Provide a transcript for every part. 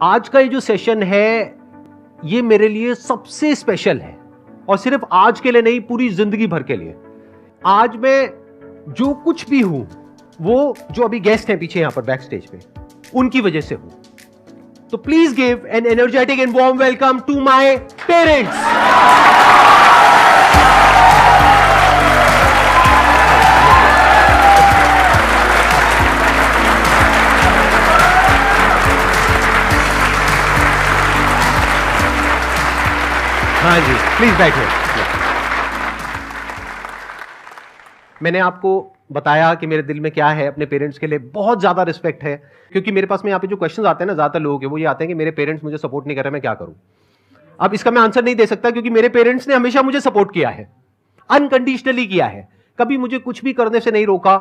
आज का ये जो सेशन है ये मेरे लिए सबसे स्पेशल है और सिर्फ आज के लिए नहीं, पूरी जिंदगी भर के लिए। आज मैं जो कुछ भी हूं वो जो अभी गेस्ट हैं पीछे यहां पर बैक स्टेज पे, उनकी वजह से हूं। तो please give an energetic and warm welcome to my parents. हाँ जी, प्लीज बैठिए। मैंने आपको बताया कि मेरे दिल में क्या है, अपने पेरेंट्स के लिए बहुत ज्यादा रिस्पेक्ट है, क्योंकि मेरे पास में यहाँ पे जो क्वेश्चंस आते हैं ना ज्यादातर लोगों के, वो ये आते हैं कि मेरे पेरेंट्स मुझे सपोर्ट नहीं कर रहे, मैं क्या करूं। अब इसका मैं आंसर नहीं दे सकता, क्योंकि मेरे पेरेंट्स ने हमेशा मुझे सपोर्ट किया है, अनकंडीशनली किया है, कभी मुझे कुछ भी करने से नहीं रोका।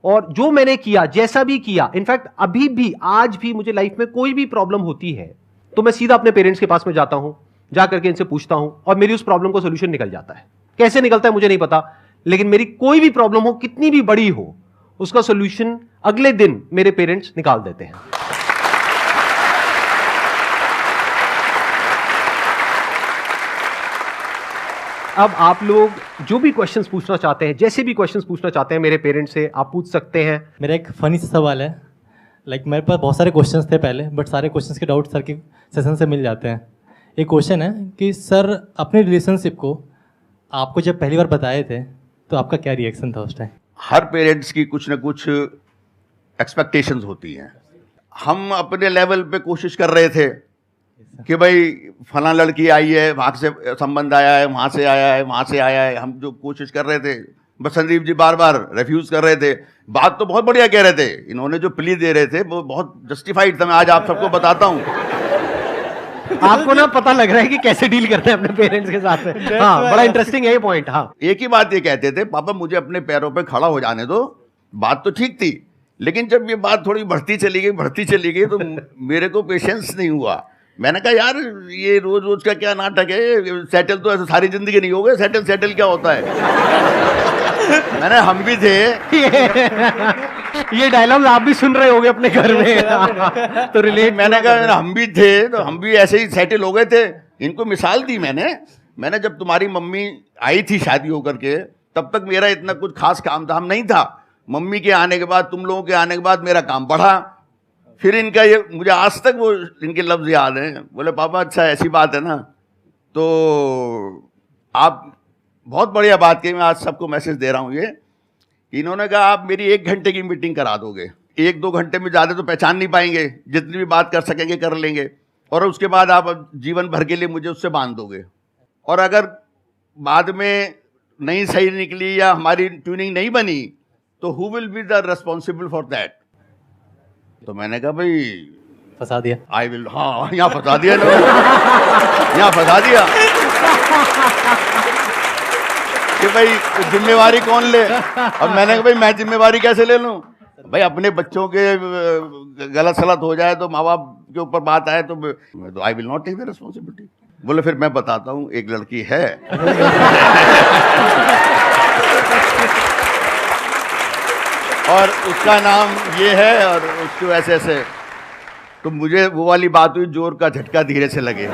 और जो मैंने किया, जैसा भी किया, इनफैक्ट अभी भी, आज भी मुझे लाइफ में कोई भी प्रॉब्लम होती है तो मैं सीधा अपने पेरेंट्स के पास में जाता हूं, जाकर के इनसे पूछता हूं और मेरी उस प्रॉब्लम को सोल्यूशन निकल जाता है। कैसे निकलता है मुझे नहीं पता, लेकिन मेरी कोई भी प्रॉब्लम हो, कितनी भी बड़ी हो, उसका सोल्यूशन अगले दिन मेरे पेरेंट्स निकाल देते हैं। अब आप लोग जो भी क्वेश्चंस पूछना चाहते हैं, जैसे भी क्वेश्चंस पूछना चाहते हैं मेरे पेरेंट्स से, आप पूछ सकते हैं। मेरा एक फनी सा सवाल है। मेरे पास बहुत सारे क्वेश्चंस थे पहले, बट सारे क्वेश्चंस के डाउट सर के सेशन से मिल जाते हैं। एक क्वेश्चन है कि सर अपने रिलेशनशिप को आपको जब पहली बार बताए थे तो आपका क्या रिएक्शन था उस टाइम? हर पेरेंट्स की कुछ ना कुछ एक्सपेक्टेशंस होती हैं। हम अपने लेवल पे कोशिश कर रहे थे कि भाई फलां लड़की आई है, वहाँ से संबंध आया है, वहाँ से आया है, वहाँ से आया है। हम जो कोशिश कर रहे थे, बस संदीप जी बार बार रेफ्यूज कर रहे थे। बात तो बहुत बढ़िया कह रहे थे, इन्होंने जो प्ली दे रहे थे वो बहुत जस्टिफाइड था। मैं आज आप सबको बताता हूँ। आपको ना पता लग रहा है कि कैसे डील करते हैं अपने पेरेंट्स के साथ में। हाँ, बड़ा इंटरेस्टिंग है ये पॉइंट। हाँ, एक ही बात ये कहते थे, पापा मुझे अपने पैरों पे खड़ा हो जाने दो। बात तो ठीक थी, लेकिन जब ये बात थोड़ी बढ़ती चली गई तो मेरे को पेशेंस नहीं हुआ। मैंने कहा यार ये रोज रोज का क्या नाटक है, सेटल तो ऐसे सारी जिंदगी नहीं हो गए, सेटल क्या होता है। मैंने हम भी थे ये डायलॉग आप भी सुन रहे होगे अपने घर में तो रिलेट। मैंने कहा हम भी थे तो हम भी ऐसे ही सेटल हो गए थे। इनको मिसाल दी मैंने जब तुम्हारी मम्मी आई थी शादी होकर के, तब तक मेरा इतना कुछ खास काम धाम नहीं था। मम्मी के आने के बाद, तुम लोगों के आने के बाद मेरा काम बढ़ा। फिर इनका ये, मुझे आज तक वो इनके लफ्ज याद हैं। बोले पापा अच्छा ऐसी बात है ना, तो आप बहुत बढ़िया बात की। मैं आज सबको मैसेज दे रहा हूँ ये, इन्होंने कहा आप मेरी 1 घंटे की मीटिंग करा दोगे, 1-2 घंटे में ज़्यादा तो पहचान नहीं पाएंगे, जितनी भी बात कर सकेंगे कर लेंगे, और उसके बाद आप जीवन भर के लिए मुझे उससे बांध दोगे। और अगर बाद में नहीं सही निकली या हमारी ट्यूनिंग नहीं बनी तो who will be the responsible for that. तो मैंने कहा भाई फंसा दिया। आई विल, हाँ यहाँ फंसा दिया ना, यहाँ फंसा दिया कि भाई जिम्मेवारी कौन ले। और मैंने कहा भाई मैं जिम्मेवारी कैसे ले लूं। भाई अपने बच्चों के गलत सलत हो जाए तो, माँ बाप के ऊपर बात आए तो I will not take the responsibility. बोले फिर मैं बताता हूँ, एक लड़की है और उसका नाम ये है और उसको ऐसे ऐसे। तो मुझे वो वाली बात हुई, जोर का झटका धीरे से लगे।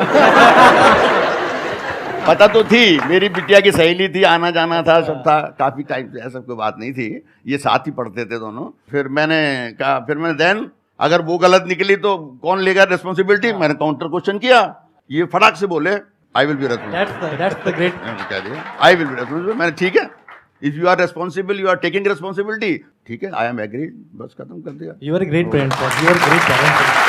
पता तो थी, मेरी बिटिया की सहेली थी, आना जाना था, सब था, काफ़ी टाइम से, ऐसा कोई बात नहीं थी, ये साथ ही पढ़ते थे दोनों। फिर मैंने कहा, देन अगर वो गलत निकली तो कौन लेगा रिस्पॉन्सिबिलिटी। मैंने काउंटर क्वेश्चन किया, ये फटाक से बोले I will be responsible. I will be responsible. मैंने ठीक है, if you are responsible, you are taking responsibility, ठीक है, आई एम एग्रीड, बस खत्म कर दिया। You are a great parent sir, you are great parent.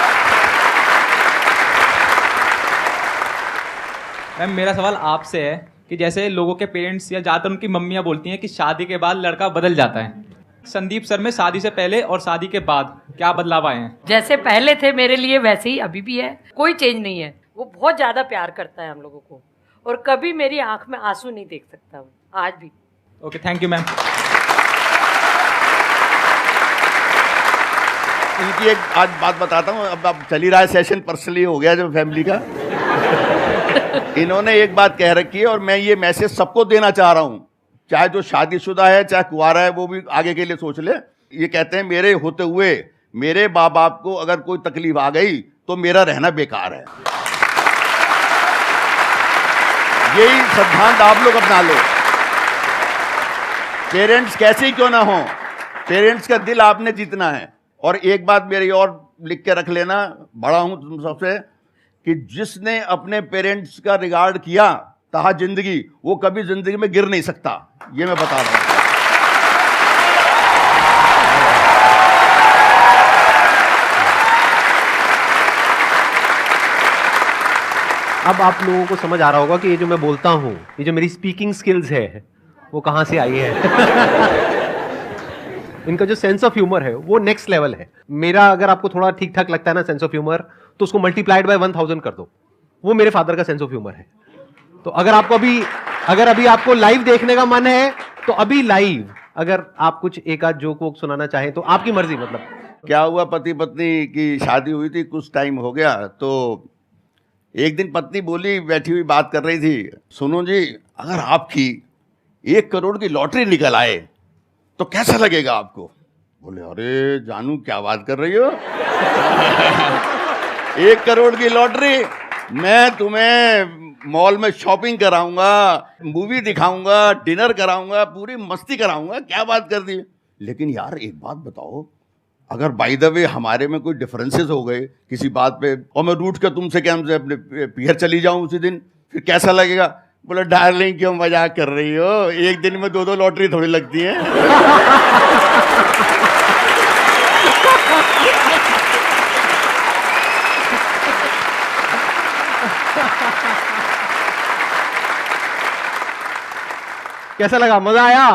Ma'am मेरा सवाल आपसे है कि जैसे लोगों के पेरेंट्स या ज़्यादातर उनकी मम्मियाँ बोलती हैं कि शादी के बाद लड़का बदल जाता है, संदीप सर में शादी से पहले और शादी के बाद क्या बदलाव आए हैं? जैसे पहले थे मेरे लिए वैसे ही अभी भी है, कोई चेंज नहीं है। वो बहुत ज़्यादा प्यार करता है हम लोगों को और कभी मेरी आंख में आंसू नहीं देख सकता वो, आज भी। Okay, thank you ma'am. इनकी एक आज बात बताता हूँ। अब चल ही रहा है सेशन, पर्सनली हो गया जो फैमिली का। इन्होंने एक बात कह रखी है और मैं ये मैसेज सबको देना चाह रहा हूँ, चाहे जो शादीशुदा है चाहे कुंवारा है, वो भी आगे के लिए सोच ले। ये कहते हैं मेरे होते हुए मेरे माँ बाप को अगर कोई तकलीफ आ गई तो मेरा रहना बेकार है। यही सिद्धांत आप लोग अपना लो। पेरेंट्स कैसे ही क्यों ना हो, पेरेंट्स का दिल आपने जीतना है। और एक बात मेरी और लिख के रख लेना, बड़ा हूं तुम सबसे, कि जिसने अपने पेरेंट्स का रिगार्ड किया ताहा जिंदगी, वो कभी जिंदगी में गिर नहीं सकता, ये मैं बता रहा हूं। अब आप लोगों को समझ आ रहा होगा कि ये जो मैं बोलता हूं, ये जो मेरी स्पीकिंग स्किल्स है, वो कहां से आई है। इनका जो सेंस ऑफ ह्यूमर है वो नेक्स्ट लेवल है। मेरा अगर आपको थोड़ा ठीक ठाक लगता है ना सेंस ऑफ ह्यूमर, तो उसको मल्टीप्लाइड बाय 1000 कर दो, वो मेरे फादर का सेंस ऑफ ह्यूमर है। तो अगर अभी आपको लाइव देखने का मन है तो अभी लाइव, अगर आप कुछ एक आध जोक वोक सुनाना चाहें तो आपकी मर्जी। मतलब क्या हुआ, पति पत्नी की शादी हुई थी, कुछ टाइम हो गया, तो एक दिन पत्नी बोली, बैठी हुई बात कर रही थी, सुनो जी, अगर आपकी 1 करोड़ की लॉटरी निकल आए तो कैसा लगेगा आपको? बोले, अरे जानू क्या बात कर रही हो। 1 करोड़ की लॉटरी, मैं तुम्हें मॉल में शॉपिंग कराऊंगा, मूवी दिखाऊंगा, डिनर कराऊंगा, पूरी मस्ती कराऊंगा, क्या बात कर दी। लेकिन यार एक बात बताओ, अगर बाय द वे हमारे में कोई डिफरेंसेस हो गए किसी बात पे, और मैं रूठ कर तुमसे क्या हमसे अपने पियर चली जाऊं उसी दिन, फिर कैसा लगेगा? बोला, डार्लिंग क्यों मजाक कर रही हो, एक दिन में 2-2 लॉटरी थोड़ी लगती है। कैसा लगा, मजा आया?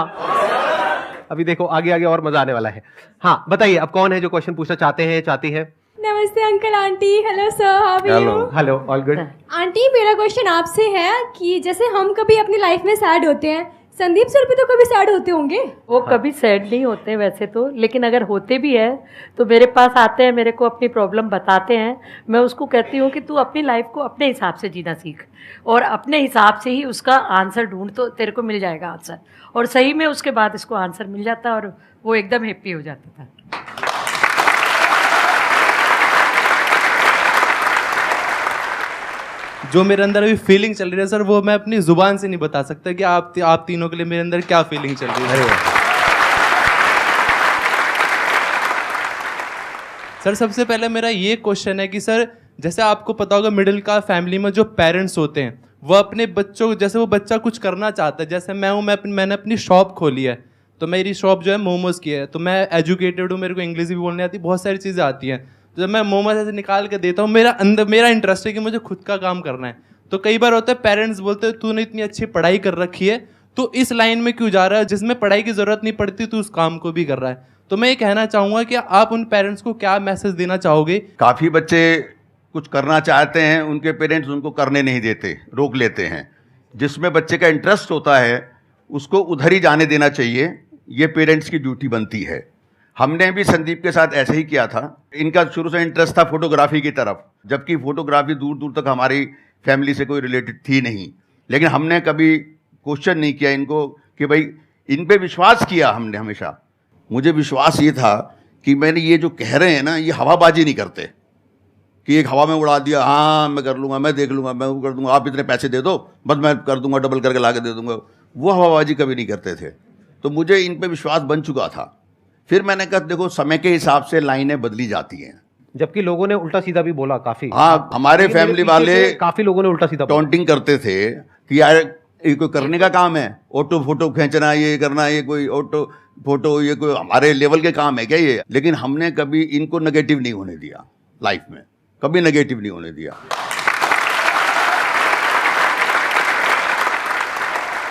अभी देखो आगे आगे और मजा आने वाला है। हाँ बताइए, अब कौन है जो क्वेश्चन पूछना चाहते हैं, चाहती है? नमस्ते uncle aunty. Hello sir, how are you? Hello, all good. Aunty मेरा क्वेश्चन आपसे है कि जैसे हम कभी अपनी लाइफ में सैड होते हैं, संदीप सर भी तो कभी सैड होते होंगे? वो कभी सैड नहीं होते वैसे तो, लेकिन अगर होते भी है तो मेरे पास आते हैं, मेरे को अपनी प्रॉब्लम बताते हैं। मैं उसको कहती हूँ कि तू अपनी लाइफ को अपने हिसाब से जीना सीख, और अपने हिसाब से ही उसका आंसर ढूंढ, तो तेरे को मिल जाएगा आंसर। और सही में उसके बाद इसको आंसर मिल जाता और वो एकदम हैप्पी हो जाता था। जो मेरे अंदर अभी फीलिंग चल रही है सर, वो मैं अपनी जुबान से नहीं बता सकता कि आप तीनों के लिए मेरे अंदर क्या फीलिंग चल रही है। सर सबसे पहले मेरा ये क्वेश्चन है कि सर जैसे आपको पता होगा मिडिल क्लास फैमिली में जो पेरेंट्स होते हैं वो अपने बच्चों, जैसे वो बच्चा कुछ करना चाहता है, जैसे मैं हूँ, मैंने अपनी शॉप खोली है, तो मेरी शॉप जो है मोमोज की है, तो मैं एजुकेटेड हूँ, मेरे को इंग्लिश भी बोलने आती है, बहुत सारी चीज़ें आती हैं। तो जब मैं मोमोज ऐसे निकाल के देता हूँ, मेरा इंटरेस्ट है कि मुझे खुद का काम करना है। तो कई बार होता है पेरेंट्स बोलते हैं तूने इतनी अच्छी पढ़ाई कर रखी है तो इस लाइन में क्यों जा रहा है, जिसमें पढ़ाई की ज़रूरत नहीं पड़ती तो उस काम को भी कर रहा है। तो मैं ये कहना चाहूँगा कि आप उन पेरेंट्स को क्या मैसेज देना चाहोगे? काफ़ी बच्चे कुछ करना चाहते हैं, उनके पेरेंट्स उनको करने नहीं देते, रोक लेते हैं। जिसमें बच्चे का इंटरेस्ट होता है उसको उधर ही जाने देना चाहिए, ये पेरेंट्स की ड्यूटी बनती है। हमने भी संदीप के साथ ऐसे ही किया था। इनका शुरू से इंटरेस्ट था फोटोग्राफी की तरफ, जबकि फोटोग्राफी दूर दूर तक हमारी फैमिली से कोई रिलेटेड थी नहीं। लेकिन हमने कभी क्वेश्चन नहीं किया इनको कि भाई, इन पे विश्वास किया हमने हमेशा। मुझे विश्वास ये था कि मैंने ये जो कह रहे हैं ना, ये हवाबाजी नहीं करते कि एक हवा में उड़ा दिया, हाँ मैं कर लूँगा, मैं देख लूँगा, मैं वो कर दूँगा, आप इतने पैसे दे दो बस मैं कर दूँगा, डबल करके ला के दे दूँगा। वो हवाबाजी कभी नहीं करते थे। तो मुझे इन पे विश्वास बन चुका था। फिर मैंने कहा देखो समय के हिसाब से लाइनें बदली जाती हैं। जबकि लोगों ने उल्टा सीधा भी बोला काफी। हाँ, हमारे फैमिली वाले काफी लोगों ने उल्टा सीधा टॉन्टिंग करते थे कि यार ये कोई करने का काम है, ऑटो फोटो खींचना, ये करना, ये कोई ऑटो फोटो, ये कोई हमारे लेवल के काम है क्या ये? लेकिन हमने कभी इनको नेगेटिव नहीं होने दिया, लाइफ में कभी नेगेटिव नहीं होने दिया।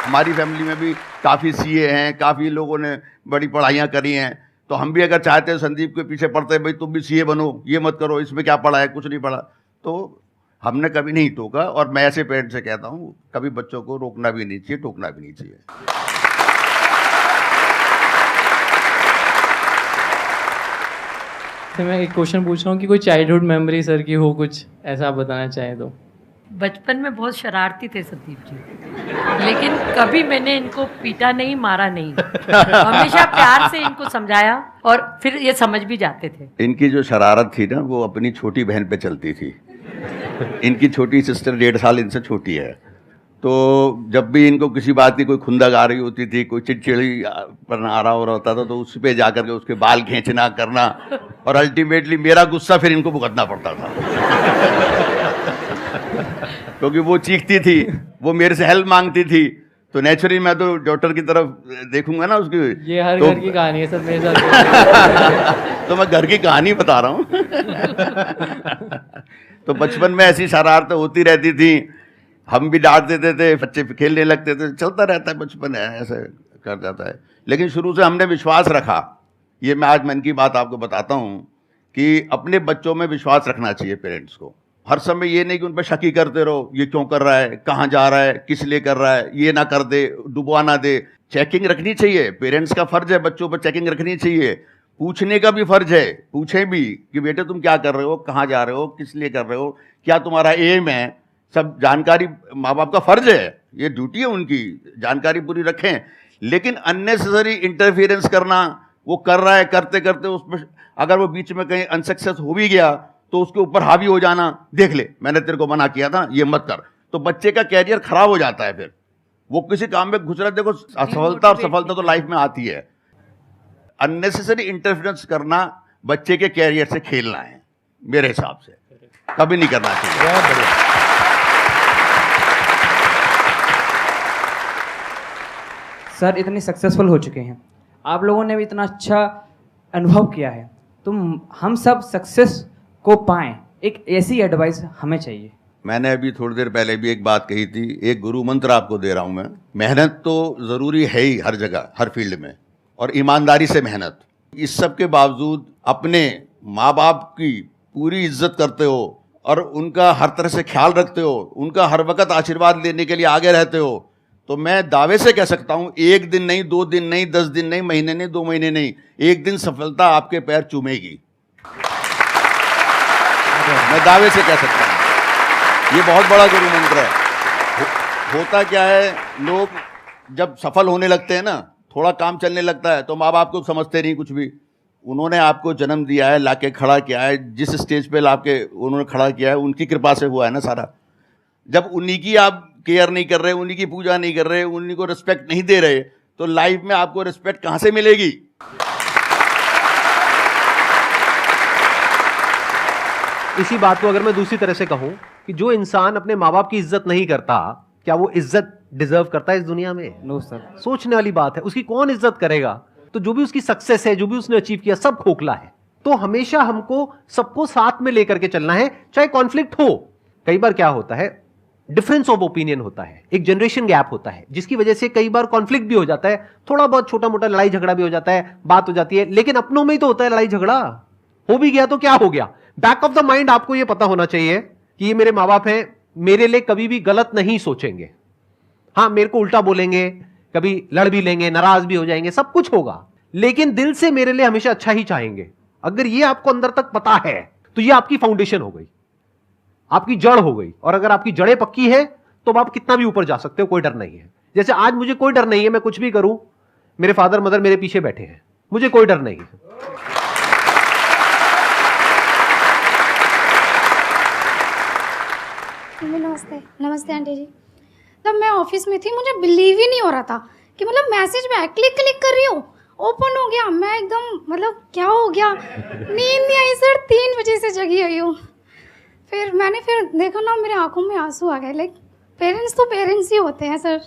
हमारी फैमिली में भी काफ़ी सीए हैं, काफ़ी लोगों ने बड़ी पढ़ाइयाँ करी हैं। तो हम भी अगर चाहते हैं संदीप के पीछे पढ़ते भाई तुम भी सीए बनो, ये मत करो, इसमें क्या पढ़ा है, कुछ नहीं पढ़ा, तो हमने कभी नहीं टोका। और मैं ऐसे पेरेंट्स से कहता हूँ कभी बच्चों को रोकना भी नहीं चाहिए, टोकना भी नहीं चाहिए। तो मैं एक क्वेश्चन पूछ रहा हूँ कि कोई चाइल्डहुड मेमोरी सर की हो, कुछ ऐसा आप बताना चाहें तो? बचपन में बहुत शरारती थे संदीप जी, लेकिन कभी मैंने इनको पीटा नहीं, मारा नहीं। हमेशा प्यार से इनको समझाया और फिर ये समझ भी जाते थे। इनकी जो शरारत थी ना वो अपनी छोटी बहन पे चलती थी। इनकी छोटी सिस्टर 1.5 साल इनसे छोटी है, तो जब भी इनको किसी बात की कोई खुंदक आ रही होती थी, कोई चिड़चिड़ी पर आ रहा हो रहा होता था, तो उस पे जाकर के उसके बाल खींचना करना, और अल्टीमेटली मेरा गुस्सा फिर इनको भुगतना पड़ता था। क्योंकि वो चीखती थी, वो मेरे से हेल्प मांगती थी, तो नेचुरली मैं तो डॉटर की तरफ देखूंगा ना उसकी। ये हर तो, घर की कहानी है सर मेरे साथ। तो मैं घर की कहानी बता रहा हूँ। तो बचपन में ऐसी शरारतें होती रहती थी, हम भी डांट देते थे, बच्चे खेलने लगते थे, चलता रहता है, बचपन है, ऐसे कर जाता है। लेकिन शुरू से हमने विश्वास रखा, ये मैं आज मन की बात आपको बताता हूँ कि अपने बच्चों में विश्वास रखना चाहिए पेरेंट्स को। हर समय ये नहीं कि उन पर शक ही करते रहो, ये क्यों कर रहा है, कहाँ जा रहा है, किस लिए कर रहा है, ये ना कर दे, डुबवा ना दे। चेकिंग रखनी चाहिए, पेरेंट्स का फर्ज है बच्चों पर चेकिंग रखनी चाहिए, पूछने का भी फर्ज है, पूछें भी कि बेटे तुम क्या कर रहे हो, कहाँ जा रहे हो, किस लिए कर रहे हो, क्या तुम्हारा एम है, सब जानकारी माँ बाप का फर्ज है, ये ड्यूटी है उनकी, जानकारी पूरी रखें। लेकिन अननेसेसरी इंटरफियरेंस करना, वो कर रहा है, करते करते उसमें अगर वो बीच में कहीं अनसक्सेस हो भी गया तो उसके ऊपर हावी हो जाना, देख ले मैंने तेरे को मना किया था, ये मत कर, तो बच्चे का कैरियर खराब हो जाता है। फिर वो किसी काम में घुस रहा है, देखो असफलता और सफलता तो लाइफ में आती है। अननेसेसरी इंटरफेरेंस करना बच्चे के कैरियर से खेलना है, मेरे हिसाब से कभी नहीं करना चाहिए। सर इतने सक्सेसफुल हो चुके हैं, आप लोगों ने भी इतना अच्छा अनुभव किया है, तो हम सब सक्सेस को पाएं, एक ऐसी एडवाइस हमें चाहिए। मैंने अभी थोड़ी देर पहले भी एक बात कही थी, एक गुरु मंत्र आपको दे रहा हूं मैं। मेहनत तो ज़रूरी है ही हर जगह, हर फील्ड में, और ईमानदारी से मेहनत। इस सब के बावजूद अपने माँ बाप की पूरी इज्जत करते हो और उनका हर तरह से ख्याल रखते हो, उनका हर वक्त आशीर्वाद लेने के लिए आगे रहते हो, तो मैं दावे से कह सकता हूं, एक दिन नहीं, 2 दिन नहीं, 10 दिन नहीं, महीने नहीं, 2 महीने नहीं, एक दिन सफलता आपके पैर चूमेगी। मैं दावे से कह सकता हूं, ये बहुत बड़ा गुरु मंत्र है। होता क्या है, लोग जब सफल होने लगते हैं ना, थोड़ा काम चलने लगता है, तो माँ बाप को समझते नहीं कुछ भी। उन्होंने आपको जन्म दिया है, लाके खड़ा किया है, जिस स्टेज पे लाके उन्होंने खड़ा किया है, उनकी कृपा से हुआ है ना सारा। जब उन्हीं की आप केयर नहीं कर रहे, उन्हीं की पूजा नहीं कर रहे, उन्हीं को रिस्पेक्ट नहीं दे रहे, तो लाइफ में आपको रिस्पेक्ट कहां से मिलेगी? इसी बात को अगर मैं दूसरी तरह से कहूं कि जो इंसान अपने माँ बाप की इज्जत नहीं करता, क्या वो इज्जत डिजर्व करता है इस दुनिया में? No sir. सोचने वाली बात है, उसकी कौन इज्जत करेगा? तो जो भी उसकी सक्सेस है, जो भी उसने अचीव किया, सब खोखला है। तो हमेशा हमको सबको साथ में लेकर के चलना है, चाहे कॉन्फ्लिक्ट हो। कई बार क्या होता है, डिफरेंस ऑफ ओपिनियन होता है, एक जनरेशन गैप होता है, जिसकी वजह से कई बार कॉन्फ्लिक्ट भी हो जाता है, थोड़ा बहुत छोटा मोटा लड़ाई झगड़ा भी हो जाता है, बात हो जाती है, लेकिन अपनों में ही तो होता है लड़ाई झगड़ा। हो भी गया तो क्या हो गया? बैक ऑफ द माइंड आपको यह पता होना चाहिए कि ये मेरे माँ बाप हैं, मेरे लिए कभी भी गलत नहीं सोचेंगे। हाँ, मेरे को उल्टा बोलेंगे, कभी लड़ भी लेंगे, नाराज भी हो जाएंगे, सब कुछ होगा, लेकिन दिल से मेरे लिए हमेशा अच्छा ही चाहेंगे। अगर ये आपको अंदर तक पता है तो ये आपकी फाउंडेशन हो गई, आपकी जड़ हो गई। और अगर आपकी जड़ें पक्की है तो आप कितना भी ऊपर जा सकते हो, कोई डर नहीं है। जैसे आज मुझे कोई डर नहीं है, मैं कुछ भी करूं, मेरे फादर मदर मेरे पीछे बैठे हैं, मुझे कोई डर नहीं है। नमस्ते। नमस्ते आंटी जी। तब मैं ऑफिस में थी, मुझे बिलीव ही नहीं हो रहा था कि मतलब मैसेज में क्लिक कर रही हूँ, ओपन हो गया, मैं एकदम मतलब क्या हो गया, नींद नहीं आई सर, 3 बजे से जगी हुई हूँ। फिर मैंने देखा ना, मेरे आंखों में आंसू आ गए। लाइक पेरेंट्स तो पेरेंट्स ही होते हैं सर।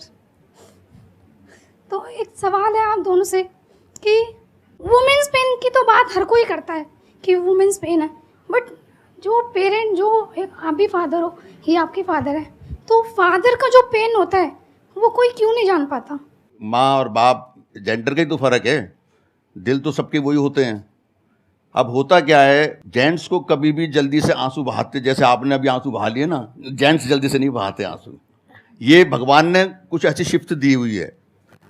तो एक सवाल है आप दोनों से कि वुमेन्स पेन की तो बात हर कोई करता है कि वुमेन्स पेन है, बट जो पेरेंट, जो एक आप भी फादर हो, ये आपके फादर है, तो फादर का जो पेन होता है वो कोई क्यों नहीं जान पाता? माँ और बाप जेंडर का ही तो फर्क है, दिल तो सबके वही होते हैं। अब होता क्या है, जेंट्स को कभी भी जल्दी से आंसू बहाते, जैसे आपने अभी आंसू बहा लिए ना, जेंट्स जल्दी से नहीं बहाते आंसू। ये भगवान ने कुछ ऐसी शिफ्ट दी हुई है।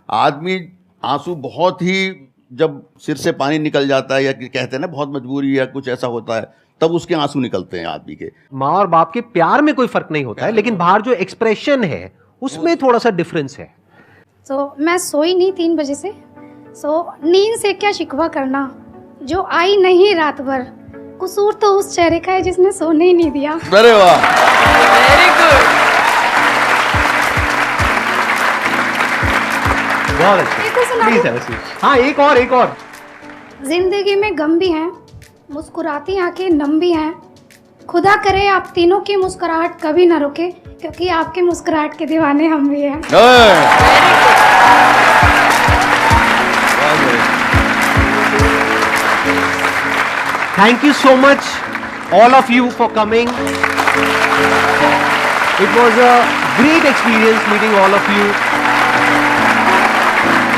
आदमी आंसू बहुत ही जब सिर से पानी निकल जाता है या कि कहते हैं ना बहुत मजबूरी या कुछ ऐसा होता है, तब उसके आंसू निकलते हैं आदमी के। माँ और बाप के प्यार में कोई फर्क नहीं होता है, लेकिन बाहर जो एक्सप्रेशन है उसमें थोड़ा सा डिफरेंस है। मैं सोई नहीं 3 बजे से। नींद से क्या शिकवा करना, जो आई नहीं रात भर, कसूर तो उस चेहरे का है जिसने सोने ही नहीं दिया। अरे वाह, वेरी गुड। बहुत अच्छा। एक और सुना प्लीज दूं? ऐसे। हाँ, एक और। जिंदगी में गम भी हैं, मुस्कुराती आंखें नम भी हैं। खुदा करे आप तीनों की मुस्कुराहट कभी ना रुके, क्योंकि आपके मुस्कुराहट के दीवाने हम भी हैं। Thank you so much, all of you, for coming. It was a great experience meeting all of you.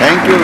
Thank you.